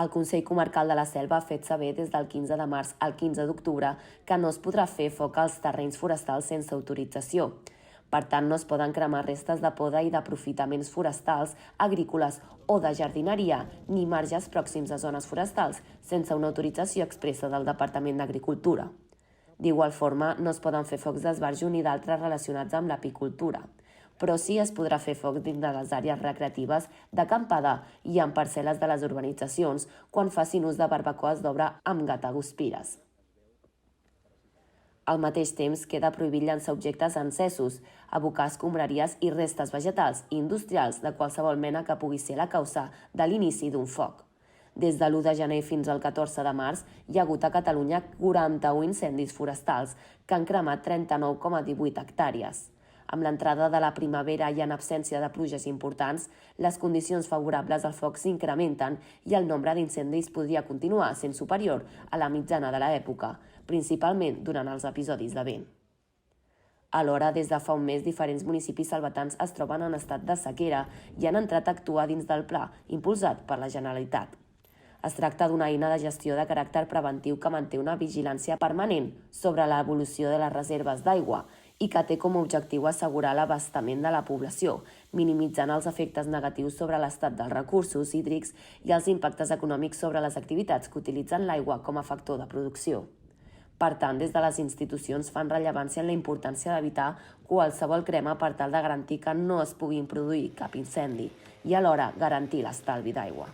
El Consell Comarcal de la Selva ha fet saber des del 15 de març al 15 d'octubre que no es podrà fer foc als terrenys forestals sense autorització. Per tant, no es poden cremar restes de poda i d'aprofitaments forestals, agrícoles o de jardineria, ni marges pròxims a zones forestals, sense una autorització expressa del Departament d'Agricultura. D'igual forma, no es poden fer focs d'esbarjo ni d'altres relacionats amb l'apicultura, però sí es podrà fer foc dins de les àrees recreatives, d'acampada i en parcel·les de les urbanitzacions quan facin ús de barbacoes d'obra amb gataguspires. Al mateix temps, queda prohibit llançar objectes encessos, abocar escombraries i restes vegetals i industrials de qualsevol mena que pugui ser la causa de l'inici d'un foc. Des de l'1 de gener fins al 14 de març hi ha hagut a Catalunya 41 incendis forestals que han cremat 39,18 hectàrees. Amb l'entrada de la primavera i en absència de pluges importants, les condicions favorables al foc s'incrementen i el nombre d'incendis podria continuar sent superior a la mitjana de l'època, principalment durant els episodis de vent. Alhora, des de fa un mes, diferents municipis salvatans es troben en estat de sequera i han entrat a actuar dins del pla, impulsat per la Generalitat. Es tracta d'una eina de gestió de caràcter preventiu que manté una vigilància permanent sobre l'evolució de les reserves d'aigua i que té com a objectiu assegurar l'abastament de la població, minimitzant els efectes negatius sobre l'estat dels recursos hídrics i els impactes econòmics sobre les activitats que utilitzen l'aigua com a factor de producció. Per tant, des de les institucions fan rellevància en la importància d'evitar qualsevol crema per tal de garantir que no es pugui produir cap incendi i alhora garantir l'estalvi d'aigua.